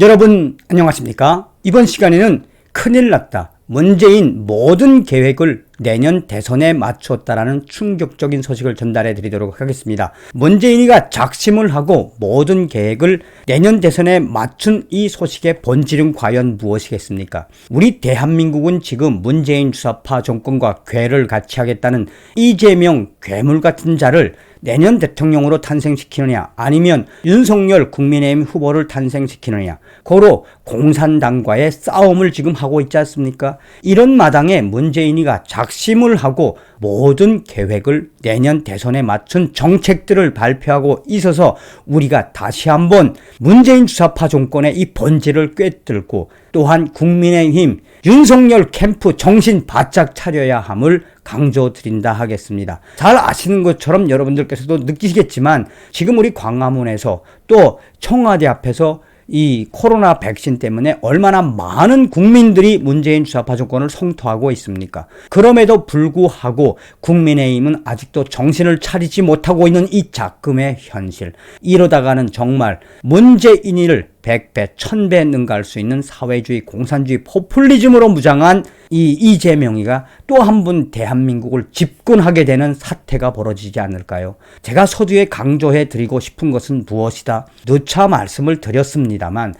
여러분 안녕하십니까? 이번 시간에는 큰일 났다. 문재인 모든 계획을 내년 대선에 맞췄다라는 충격적인 소식을 전달해 드리도록 하겠습니다. 문재인이가 작심을 하고 모든 계획을 내년 대선에 맞춘 이 소식의 본질은 과연 무엇이겠습니까? 우리 대한민국은 지금 문재인 주사파 정권과 궤를 같이 하겠다는 이재명 괴물 같은 자를 내년 대통령으로 탄생시키느냐 아니면 윤석열 국민의힘 후보를 탄생시키느냐 고로 공산당과의 싸움을 지금 하고 있지 않습니까? 이런 마당에 문재인이가 작심을 하고 모든 계획을 내년 대선에 맞춘 정책들을 발표하고 있어서 우리가 다시 한번 문재인 주사파 정권의 이 본질을 꿰뚫고 또한 국민의힘 윤석열 캠프 정신 바짝 차려야 함을 강조드린다 하겠습니다. 잘 아시는 것처럼 여러분들께서도 느끼시겠지만 지금 우리 광화문에서 또 청와대 앞에서 이 코로나 백신 때문에 얼마나 많은 국민들이 문재인 주사파 정권을 성토하고 있습니까? 그럼에도 불구하고 국민의힘은 아직도 정신을 차리지 못하고 있는 이 작금의 현실. 이러다가는 정말 문재인을 100배, 1000배 능가할 수 있는 사회주의, 공산주의, 포퓰리즘으로 무장한 이 이재명이가 또 한 번 대한민국을 집권하게 되는 사태가 벌어지지 않을까요? 제가 서두에 강조해 드리고 싶은 것은 무엇이다? 누차 말씀을 드렸습니다만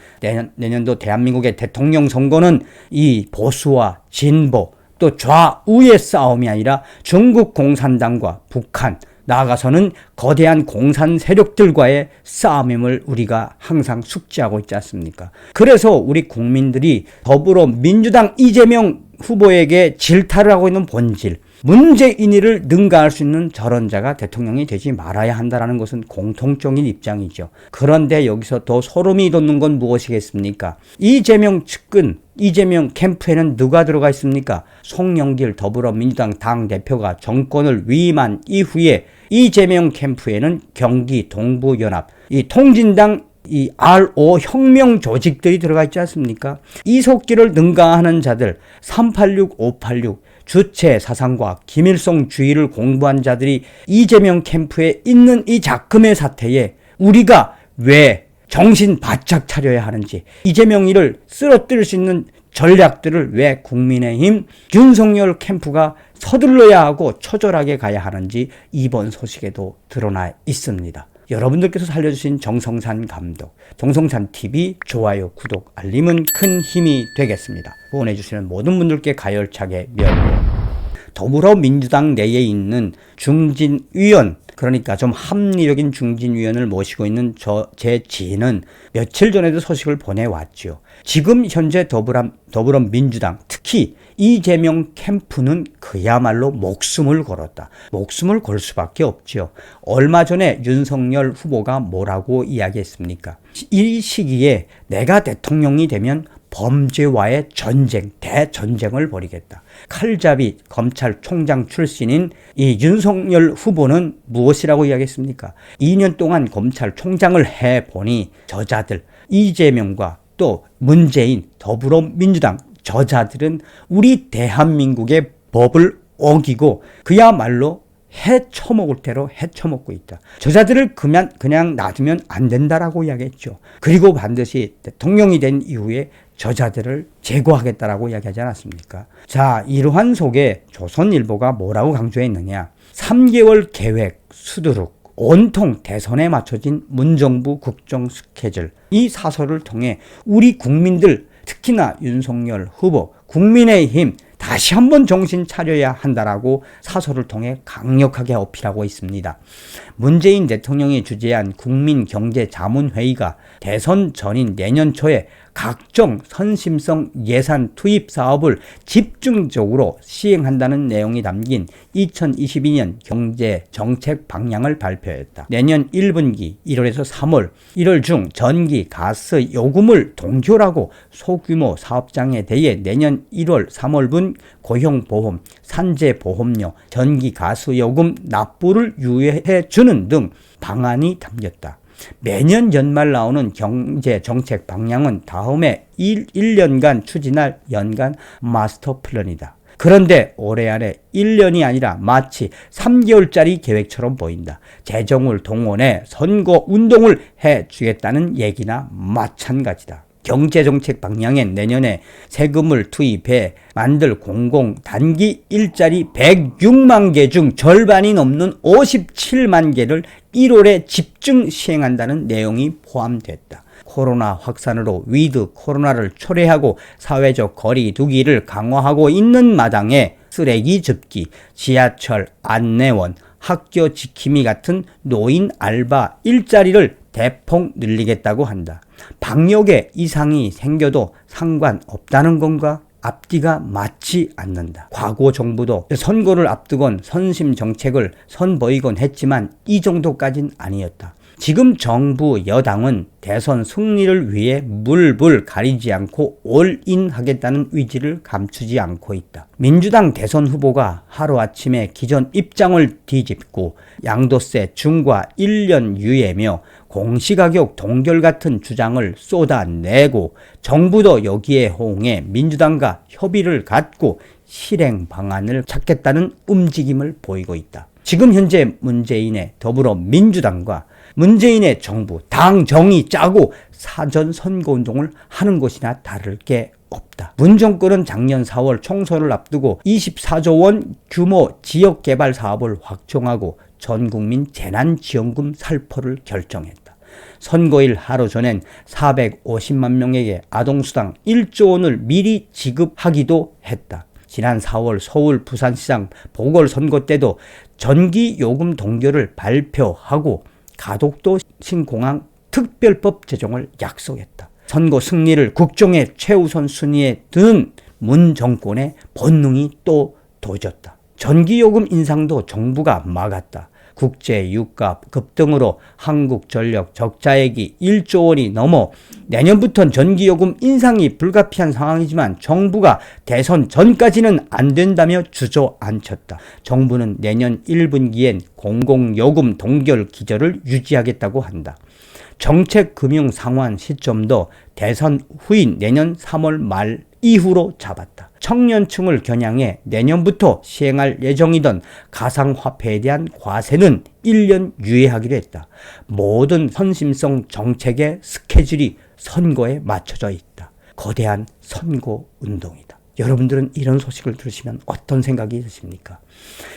내년도 대한민국의 대통령 선거는 이 보수와 진보 또 좌우의 싸움이 아니라 중국 공산당과 북한 나아가서는 거대한 공산 세력들과의 싸움임을 우리가 항상 숙지하고 있지 않습니까? 그래서 우리 국민들이 더불어민주당 이재명 후보에게 질타를 하고 있는 본질, 문재인이를 능가할 수 있는 저런 자가 대통령이 되지 말아야 한다는 것은 공통적인 입장이죠. 그런데 여기서 더 소름이 돋는 건 무엇이겠습니까? 이재명 측근, 이재명 캠프에는 누가 들어가 있습니까? 송영길 더불어민주당 당대표가 정권을 위임한 이후에 이재명 캠프에는 경기 동부연합, 이 통진당 이 RO 혁명 조직들이 들어가 있지 않습니까? 이석기를 능가하는 자들, 386, 586 주체 사상과 김일성 주의를 공부한 자들이 이재명 캠프에 있는 이 작금의 사태에 우리가 왜 정신 바짝 차려야 하는지, 이재명이를 쓰러뜨릴 수 있는 전략들을 왜 국민의힘 윤석열 캠프가 서둘러야 하고 처절하게 가야 하는지 이번 소식에도 드러나 있습니다. 여러분들께서 살려주신 정성산 감독, 정성산TV 좋아요, 구독, 알림은 큰 힘이 되겠습니다. 후원해주시는 모든 분들께 가열차게 멸로. 더불어민주당 내에 있는 중진위원, 그러니까 좀 합리적인 중진위원을 모시고 있는 제 지인은 며칠 전에도 소식을 보내왔죠. 지금 현재 더불어민주당, 특히 이재명 캠프는 그야말로 목숨을 걸었다. 목숨을 걸 수밖에 없죠. 얼마 전에 윤석열 후보가 뭐라고 이야기했습니까? 이 시기에 내가 대통령이 되면 범죄와의 전쟁, 대전쟁을 벌이겠다. 칼잡이 검찰총장 출신인 이 윤석열 후보는 무엇이라고 이야기했습니까? 2년 동안 검찰총장을 해보니 저자들, 이재명과 또 문재인, 더불어민주당 저자들은 우리 대한민국의 법을 어기고 그야말로 해쳐먹을 대로 해쳐먹고 있다. 저자들을 그냥 놔두면 안 된다라고 이야기했죠. 그리고 반드시 대통령이 된 이후에 저자들을 제거하겠다라고 이야기하지 않았습니까? 자, 이러한 속에 조선일보가 뭐라고 강조했느냐? 3개월 계획 수두룩 온통 대선에 맞춰진 문정부 국정 스케줄, 이 사설을 통해 우리 국민들, 특히나 윤석열 후보, 국민의힘 다시 한번 정신 차려야 한다라고 사설을 통해 강력하게 어필하고 있습니다. 문재인 대통령이 주재한 국민경제자문회의가 대선 전인 내년 초에 각종 선심성 예산 투입 사업을 집중적으로 시행한다는 내용이 담긴 2022년 경제정책 방향을 발표했다. 내년 1분기 1월에서 3월, 1월 중 전기, 가스 요금을 동결하고 소규모 사업장에 대해 내년 1월, 3월분 고용보험, 산재보험료, 전기, 가스 요금 납부를 유예해 주는 등 방안이 담겼다. 매년 연말 나오는 경제정책 방향은 다음에 1년간 추진할 연간 마스터 플랜이다. 그런데 올해 안에 1년이 아니라 마치 3개월짜리 계획처럼 보인다. 재정을 동원해 선거 운동을 해주겠다는 얘기나 마찬가지다. 경제정책 방향엔 내년에 세금을 투입해 만들 공공 단기 일자리 106만 개 중 절반이 넘는 57만 개를 1월에 집중 시행한다는 내용이 포함됐다. 코로나 확산으로 위드 코로나를 초래하고 사회적 거리 두기를 강화하고 있는 마당에 쓰레기 줍기, 지하철 안내원, 학교 지킴이 같은 노인 알바 일자리를 대폭 늘리겠다고 한다. 방역에 이상이 생겨도 상관없다는 건가? 앞뒤가 맞지 않는다. 과거 정부도 선거를 앞두곤 선심 정책을 선보이곤 했지만 이 정도까진 아니었다. 지금 정부 여당은 대선 승리를 위해 물불 가리지 않고 올인하겠다는 의지를 감추지 않고 있다. 민주당 대선 후보가 하루아침에 기존 입장을 뒤집고 양도세 중과 1년 유예며 공시가격 동결 같은 주장을 쏟아내고 정부도 여기에 호응해 민주당과 협의를 갖고 실행 방안을 찾겠다는 움직임을 보이고 있다. 지금 현재 문재인의 더불어민주당과 문재인의 정부, 당 정이 짜고 사전 선거운동을 하는 것이나 다를 게 없다. 문 정권은 작년 4월 총선을 앞두고 24조 원 규모 지역개발 사업을 확정하고 전국민 재난지원금 살포를 결정했다. 선거일 하루 전엔 450만 명에게 아동수당 1조 원을 미리 지급하기도 했다. 지난 4월 서울 부산시장 보궐선거 때도 전기요금 동결을 발표하고 가덕도 신공항 특별법 제정을 약속했다. 선거 승리를 국정의 최우선 순위에 드는 문 정권의 본능이 또 도졌다. 전기요금 인상도 정부가 막았다. 국제 유가 급등으로 한국전력 적자액이 1조 원이 넘어 내년부터는 전기요금 인상이 불가피한 상황이지만 정부가 대선 전까지는 안 된다며 주저앉혔다. 정부는 내년 1분기엔 공공요금 동결 기조를 유지하겠다고 한다. 정책 금융 상환 시점도 대선 후인 내년 3월 말 이후로 잡았다. 청년층을 겨냥해 내년부터 시행할 예정이던 가상화폐에 대한 과세는 1년 유예하기로 했다. 모든 선심성 정책의 스케줄이 선거에 맞춰져 있다. 거대한 선거 운동이다. 여러분들은 이런 소식을 들으시면 어떤 생각이 드십니까?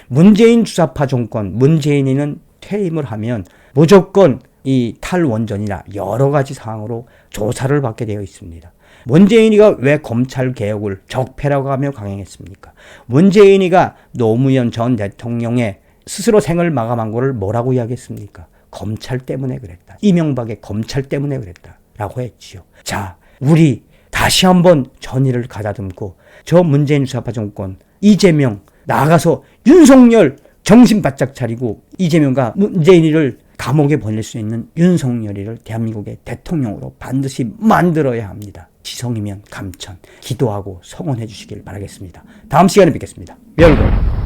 문재인 주사파 정권, 문재인이는 퇴임을 하면 무조건 이 탈원전이나 여러 가지 사항으로 조사를 받게 되어 있습니다. 문재인이가 왜 검찰 개혁을 적폐라고 하며 강행했습니까? 문재인이가 노무현 전 대통령의 스스로 생을 마감한 거를 뭐라고 이야기했습니까? 검찰 때문에 그랬다. 이명박의 검찰 때문에 그랬다. 라고 했지요. 자, 우리 다시 한번 전의를 가다듬고 저 문재인 주사파 정권, 이재명 나가서 윤석열 정신 바짝 차리고 이재명과 문재인이를 감옥에 보낼 수 있는 윤석열이를 대한민국의 대통령으로 반드시 만들어야 합니다. 지성이면 감천, 기도하고 성원해 주시길 바라겠습니다. 다음 시간에 뵙겠습니다. 멸고.